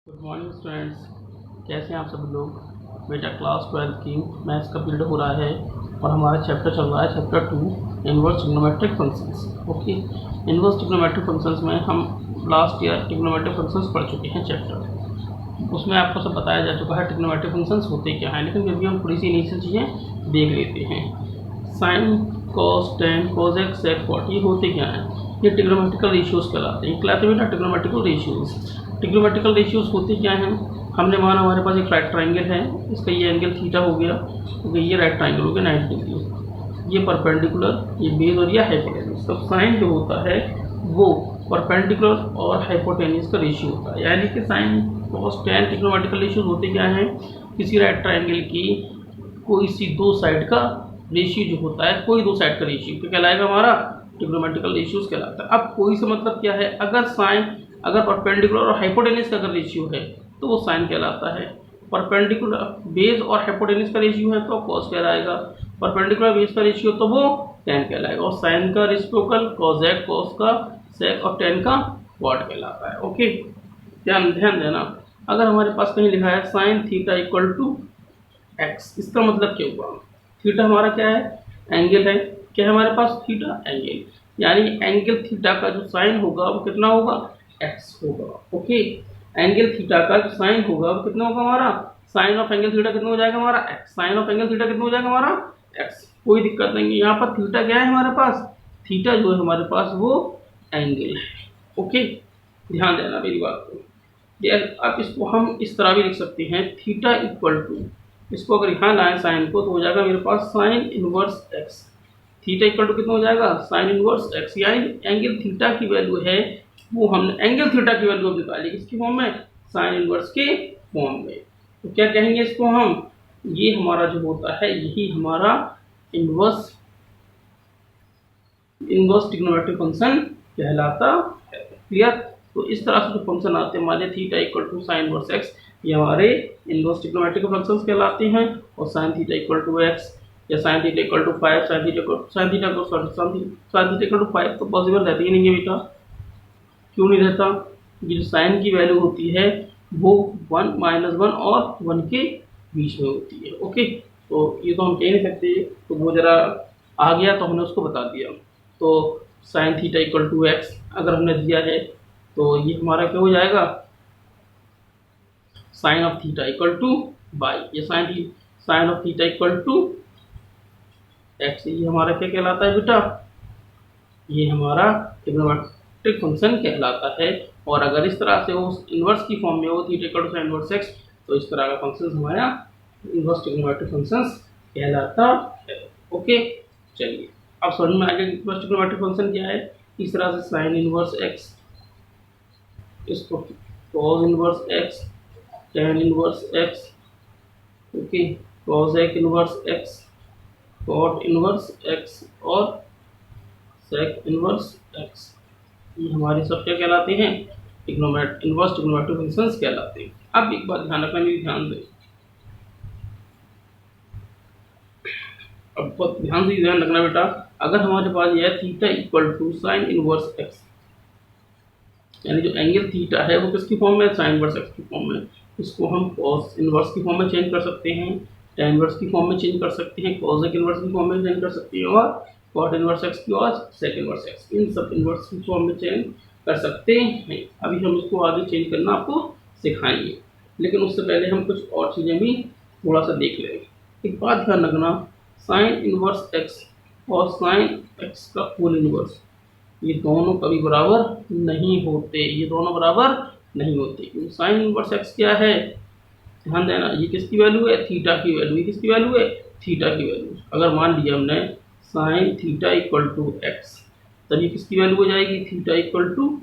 Good morning students, कैसे हैं आप सभी लोग। बेटा क्लास 12 की मैथ्स का पीरियड हो रहा है और हमारा चैप्टर चल रहा है chapter 2 inverse trigonometric functions. Okay, inverse trigonometric functions में हम लास्ट ईयर ट्रिग्नोमेट्रिक फंक्शंस पढ़ चुके हैं चैप्टर। उसमें आपको सब बताया जा चुका है ट्रिग्नोमेट्रिक फंक्शंस होते क्या हैं, लेकिन फिर भी हम थोड़ी सी इनिशियल चीज़ें देख लेते हैं। साइन, कॉस, टेन, कोसेक, सेक, कॉट, ये होते क्या हैं? ये ट्रिग्नोमेट्रिकल रेशियोज कहलाते हैं। कहलाते बेटा ट्रिग्नोमेट्रिकल रेशियोज। ट्रिग्नोमेट्रिकल रेशियोज होते क्या हैं? हमने माना हमारे पास एक राइट ट्राइंगल है, इसका ये एंगल थीटा हो गया, तो ये राइट ट्राइंगल हो गया 90 डिग्री, ये परपेंडिकुलर, ये बेस और ये हाइपोटेन्यूज। तो साइन जो होता है वो परपेंडिकुलर और हाइपोटेन्यूज का रेशियो होता है। यानी कि sine, cos, tan trigonometrical ratios होते क्या हैं? किसी राइट ट्राइंगल की कोई सी दो साइड का रेशियो जो होता है, कोई दो साइड का रेशियो क्या कहलाएगा? हमारा ट्रिग्नोमेट्रिकल रेशियोज कहलाता है। अब कोई से मतलब क्या है? अगर परपेंडिकुलर और हाइपोटेन्यूज का अगर रेशियो है तो वो साइन कहलाता है। परपेंडिकुलर बेस और हाइपोटेन्यूज का रेशियो है तो कॉस कहलाएगा। परपेंडिकुलर बेस का रेशियो तो वो टेन कहलाएगा। और साइन का रेसिप्रोकल कॉसेक, कॉस का सेक और टेन का क्वाड कहलाता है। ओके, ध्यान देना। अगर हमारे पास कहीं लिखा है sine theta equal to x, इसका मतलब क्या हुआ? थीटा हमारा क्या है? एंगल है। क्या है हमारे पास? Theta angle. यानी एंगल थीटा का जो साइन होगा वो कितना होगा? एक्स होगा। ओके, एंगल थीटा का जो साइन होगा वो कितना होगा हमारा? साइन ऑफ एंगल थीटा कितना हो जाएगा हमारा? X. Sine of angle theta कितना हो जाएगा हमारा? एक्स। कोई दिक्कत नहीं है। यहाँ पर थीटा क्या है हमारे पास? थीटा जो है हमारे पास वो एंगल है। ओके, ध्यान देना मेरी बात को। ये अब इसको हम इस तरह भी लिख सकते हैं, थीटा इक्वल टू, इसको अगर यहाँ लाएं साइन को तो हो जाएगा मेरे पास sine inverse x. Theta equal to कितना हो जाएगा? Sine inverse x. यानी एंगल थीटा की वैल्यू है वो हमने एंगल थीटा की वैल्यू निकाली किसकी फॉर्म में? साइन इनवर्स के फॉर्म में। तो क्या कहेंगे इसको हम? ये हमारा जो होता है यही हमारा इनवर्स ट्रिग्नोमेट्रिक फंक्शन कहलाता है। क्लियर? तो इस तरह से जो फंक्शन आते हैं हमारे theta equal to sine inverse x, ये हमारे इनवर्स ट्रिग्नोमेट्रिक फंक्शंस कहलाते हैं। और sine theta equal to x या sine theta equal to 5, sine theta equal to 5 तो पॉसिबल रहती ही नहीं है बेटा। क्यों नहीं रहता? ये जो साइन की वैल्यू होती है वो 1, -1 और 1 के बीच में होती है। ओके, तो ये तो हम कह नहीं सकते, तो वो जरा आ गया तो हमने उसको बता दिया। तो sine theta equal to x अगर हमने दिया है तो ये हमारा क्या हो जाएगा? Sine of theta equal to by, ये sine of theta equal to x, ये हमारा क्या कहलाता है बेटा? ये हमारा ट्रिग्नोमेट्रिक फंक्शन कहलाता है। और अगर इस तरह से वो इनवर्स की फॉर्म में हो theta equal to sine inverse x, तो इस तरह का फंक्शन हमारा इनवर्स ट्रिग्नोमेट्रिक फंक्शन कहलाता है। ओके, चलिए अब समझ में आ गया इनवर्स ट्रिग्नोमेट्रिक फंक्शन क्या है। इस तरह से साइन इनवर्स एक्स, इसको cos inverse x, tan inverse x, okay, cosec inverse x, cot inverse x और सेक इनवर्स एक्स, ये हमारे सब क्या कहलाते हैं? इनवर्स ट्रिग्नोमेट्रिक फंक्शंस कहलाते हैं। अब एक बात ध्यान रखना, मेरी ध्यान दें, अब बहुत ध्यान से ध्यान रखना बेटा। अगर हमारे पास यह theta equal to sine inverse x, यानी जो एंगल थीटा है वो किसकी फॉर्म में? साइन इनवर्स एक्स की फॉर्म में। इसको हम कॉस इनवर्स की फॉर्म में चेंज कर सकते हैं, टेन इनवर्स की फॉर्म में चेंज कर सकते हैं, कॉसेक इनवर्स की फॉर्म में चेंज कर सकते हैं और कॉट इनवर्स एक्स की और सेक इनवर्स एक्स, इन सब इनवर्स की फॉर्म में चेंज कर सकते हैं। अभी हम इसको आगे चेंज करना आपको सिखाएंगे, लेकिन उससे पहले हम कुछ और चीज़ें भी थोड़ा सा देख लेंगे। एक बात ध्यान रखना, साइन इनवर्स एक्स और साइन एक्स का होल इनवर्स, ये दोनों कभी बराबर नहीं होते। ये दोनों बराबर नहीं होते क्योंकि साइन इनवर्स एक्स क्या है? ध्यान देना, ये किसकी वैल्यू है? थीटा की वैल्यू। ये किसकी वैल्यू है? थीटा की वैल्यू। अगर मान लिया हमने sine theta equal to x, तब ये किसकी वैल्यू हो जाएगी? Theta equal to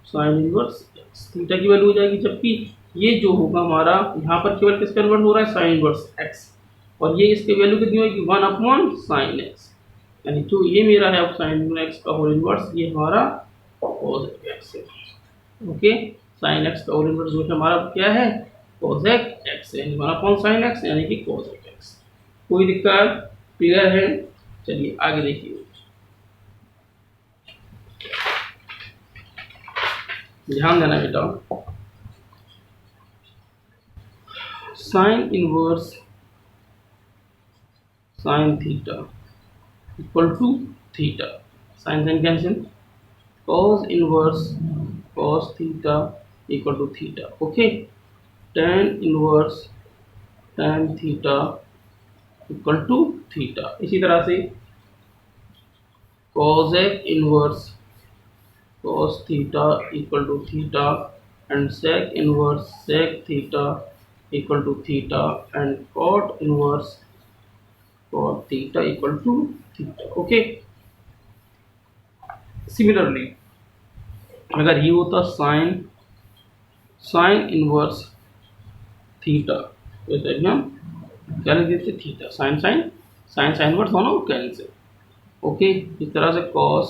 sine inverse x, theta की वैल्यू हो जाएगी। जबकि ये जो होगा हमारा यहाँ पर केवल किसका इनवर्स हो रहा है? साइन इनवर्स एक्स, और ये इसकी वैल्यू कितनी होगी? 1 अपॉन साइन एक्स, यानी जो ये मेरा है साइन एक्स का होल इनवर्स, ये हमारा कॉस एक्स है। ओके, साइन एक्स का होल इनवर्स जो है हमारा क्या है? कॉसेक एक्स है, 1 अपॉन साइन एक्स यानी कि कॉसेक एक्स। कोई दिक्कत? क्लियर है? चलिए आगे देखिए, ध्यान देना बेटा। Sine inverse sine theta equal to theta, sine sine cancel, cos inverse cos theta equal to theta, okay. Tan inverse tan theta equal to theta. इसी तरह से cosec inverse cos theta equal to theta and sec inverse sec theta equal to theta and cot inverse cot theta equal to theta, okay। Similarly अगर ये होता sine inverse theta तो इसे हम क्या लिख देते थीटा, साइन साइन इनवर्स दोनों कैंसिल, ओके। इस तरह से cos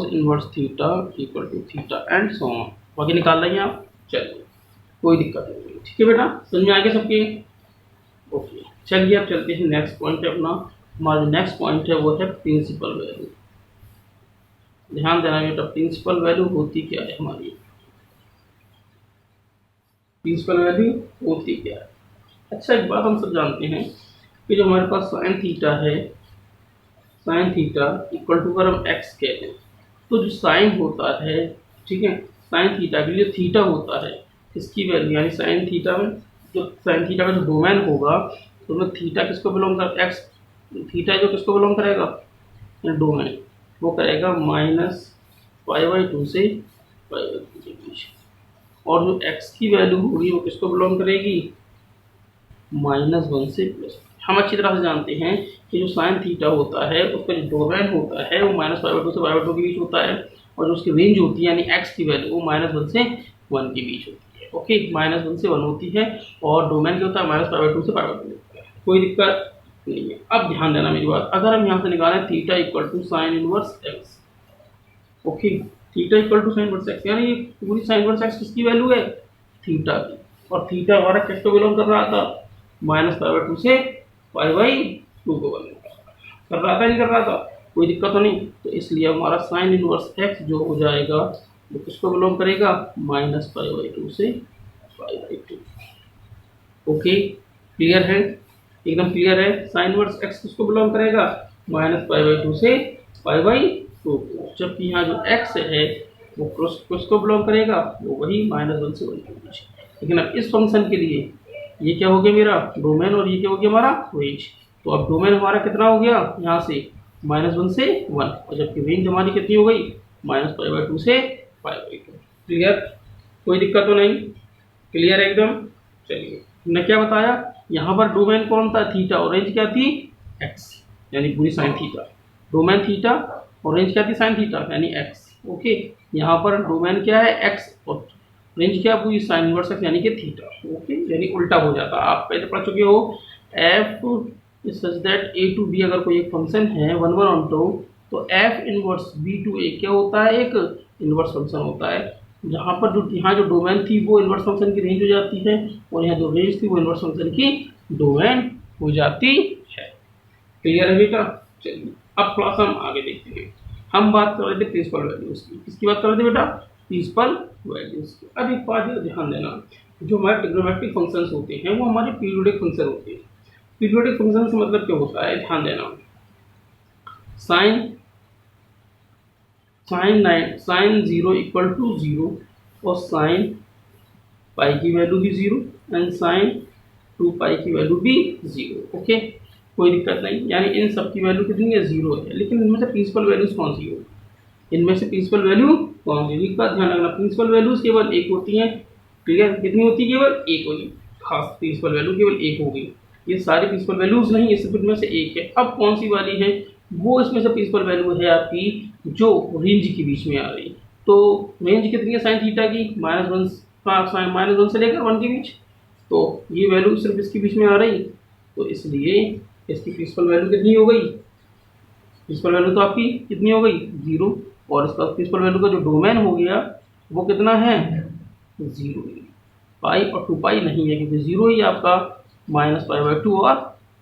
inverse theta equal to theta and so on, बाकी निकाल लेंगे आप, चलिए कोई दिक्कत नहीं, ठीक है बेटा, समझ में आ गया सबके, ओके। चलिए अब चलते हैं नेक्स्ट पॉइंट है अपना, हमारा जो नेक्स्ट पॉइंट है वो है प्रिंसिपल वैल्यू। ध्यान देना बेटा, प्रिंसिपल वैल्यू होती क्या है हमारी, प्रिंसिपल वैल्यू होती क्या है। अच्छा एक बात हम सब जानते हैं कि जो हमारे पास साइन थीटा है, साइन थीटा इक्वल टू अगर हम एक्स कहते हैं तो जो साइन होता है, ठीक है, साइन थीटा के लिए थीटा होता है इसकी वैल्यू, यानी साइन थीटा में जो साइन थीटा का जो डोमेन होगा तो उसमें थीटा किसको बिलोंग कर एक्स थीटा जो किसको बिलोंग करेगा डोमेन, वो करेगा -π/2 से π/2 के बीच, और जो एक्स की वैल्यू होगी वो किसको बिलोंग करेगी -1 से +। हम अच्छी तरह से जानते हैं कि जो साइन थीटा होता है उसका जो डोमेन होता है वो -π/2 से π/2 के बीच होता है, और जो उसकी रेंज होती है यानी एक्स की वैल्यू वो -1 से 1 के बीच होती है, ओके। -1 से 1 होती है और डोमेन क्या होता है -π/2 से π/2 होता है, कोई दिक्कत नहीं है। अब ध्यान देना मेरी बात, अगर हम यहाँ से निकालें theta equal to sine inverse x, okay, theta equal to sine inverse x, यानी पूरी साइन इनवर्स एक्स किसकी वैल्यू है थीटा की, और थीटा हमारा किसको बिलोंग कर रहा था -π/2 से π/2 को कर रहा था, नहीं कर रहा था, कोई दिक्कत तो नहीं। तो इसलिए हमारा साइन इनवर्स एक्स जो हो जाएगा वो किसको बिलोंग करेगा -π/2 से π/2, ओके। क्लियर है, एकदम क्लियर है। साइन इनवर्स एक्स किसको बिलोंग करेगा -π/2 से π/2 को, जबकि यहाँ जो एक्स है वो किसको बिलोंग करेगा वो वही -1 से 1 के बीच। लेकिन अब इस फंक्शन के लिए ये क्या हो गया मेरा डोमेन और ये क्या हो गया हमारा रेंज, तो अब डोमेन हमारा कितना हो गया यहाँ से -1 से 1, और जबकि रेंज हमारी कितनी हो गई -π/2 से π/2। क्लियर, कोई दिक्कत तो नहीं, क्लियर है एकदम। चलिए हमने क्या बताया, यहाँ पर डोमेन कौन था थीटा और रेंज क्या थी एक्स, यानी पूरी साइन थीटा, डोमेन थीटा और रेंज क्या थी साइन थीटा यानी एक्स, ओके। यहाँ पर डोमेन क्या है एक्स और रेंज क्या पूरी साइन इनवर्स एक्स यानी कि थीटा, ओके, यानी उल्टा हो जाता। आप पहले पढ़ चुके हो f such that a to b, अगर कोई एक फंक्शन है 1 1 ऑन टू, तो f inverse b to a क्या होता है एक इनवर्स फंक्शन होता है, जहाँ पर जो यहाँ जो डोमेन थी वो इनवर्स फंक्शन की रेंज हो जाती है, और यहाँ जो रेंज थी वो इनवर्स फंक्शन की डोमेन हो जाती है। क्लियर है बेटा, चलिए अब थोड़ा सा हम आगे देखते हैं। हम बात कर रहे थे प्रिंसिपल वैल्यूज की, किसकी बात कर रहे थे बेटा प्रिंसिपल वैल्यूज की। अब एक बात ध्यान देना, जो हमारे ट्रिग्नोमेट्रिक फंक्शंस होते हैं वो हमारे पीरियोडिक फंक्शन होते हैं। पीरियोडिक फंक्शन से मतलब क्या होता है, ध्यान देना, साइन 0 इक्वल टू 0 और साइन पाई की वैल्यू भी 0 एंड साइन 2π की वैल्यू भी 0, ओके, कोई दिक्कत नहीं, यानी इन सब की वैल्यू कितनी है 0 है। लेकिन इनमें से प्रिंसिपल वैल्यूज कौन सी होगी, इनमें से प्रिंसिपल वैल्यू कौन सी, एक बात ध्यान रखना, प्रिंसिपल वैल्यूज केवल एक होती हैं। क्लियर, कितनी होती है केवल एक होगी, खास प्रिंसिपल वैल्यू केवल एक होगी, ये सारी प्रिंसिपल वैल्यूज नहीं, ये सिर्फ इनमें से एक है। अब कौन सी वाली है, वो इसमें से प्रिंसिपल वैल्यू है आपकी जो रेंज के बीच में आ रही। तो रेंज कितनी है साइन थीटा की -1 से लेकर 1 के बीच, तो ये वैल्यू सिर्फ इसके बीच में आ रही, तो इसलिए इसकी प्रिंसिपल वैल्यू कितनी हो गई, प्रिंसिपल वैल्यू तो आपकी कितनी हो गई 0, और इसका प्रिंसिपल वैल्यू का जो डोमेन हो गया वो कितना है 0, पाई और 2π नहीं है, क्योंकि 0 ही आपका -π/2 और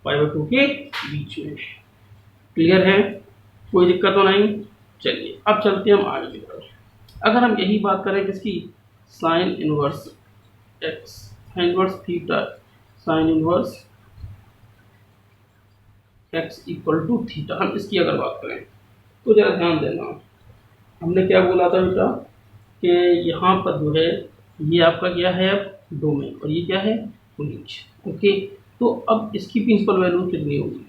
π/2 के बीच में। क्लियर है, कोई दिक्कत तो नहीं। चलिए अब चलते हैं हम आगे की तरफ। अगर हम यही बात करें किसकी sine inverse x, inverse theta sine inverse x equal to theta. हम इसकी अगर बात करें तो जरा ध्यान देना, हमने क्या बोला था बेटा कि यहाँ पर जो है ये आपका क्या है अब डोमेन और ये क्या है रेंज। ओके, तो अब इसकी प्रिंसिपल वैल्यू कितनी होगी,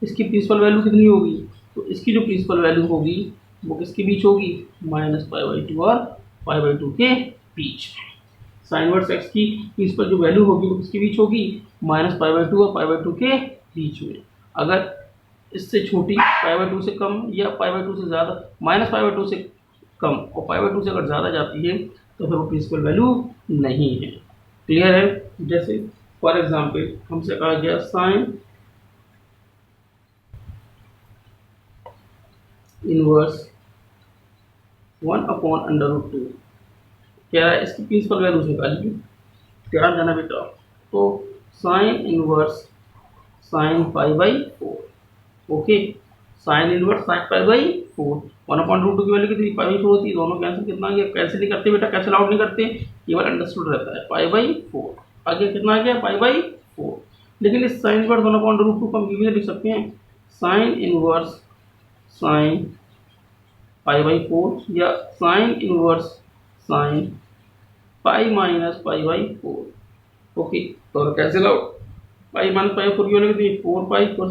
इसकी प्रिंसिपल वैल्यू कितनी होगी, तो इसकी जो प्रिंसिपल वैल्यू होगी वो किसके बीच होगी, -π/2 और π/2 के बीच। साइन वर्स एक्स की प्रिंसिपल जो वैल्यू होगी वो किसके बीच होगी, -π/2 और π/2 के बीच में। अगर इससे छोटी π/2 से कम या π/2 से ज़्यादा, -π/2 से कम और π/2 से अगर ज़्यादा जाती है तो फिर वो प्रिंसिपल वैल्यू नहीं है। क्लियर है। जैसे फॉर एग्जांपल हमसे कहा गया साइन इनवर्स 1/√2, क्या है इसकी प्रिंसिपल वैल्यूज निकालिए। ध्यान देना बेटा, तो sine inverse sine π/4, okay, sine inverse sine π/4, 1/√2 की वैल्यू कितनी π/4 होती है, दोनों कैंसिल कितना आ गया, कैंसिल नहीं करते बेटा, कैंसिल आउट नहीं करते, केवल अंडरस्टूड रहता है π/4, आगे कितना आ गया π/4। लेकिन इस साइन इनवर्स 1/√2 को हम यूं लिख सकते हैं साइन इनवर्स साइन π/4 या साइन इनवर्स साइन π-π/4। ओके, तो कैंसिल आउट, π - π/4 की वैल्यू कितनी, 4π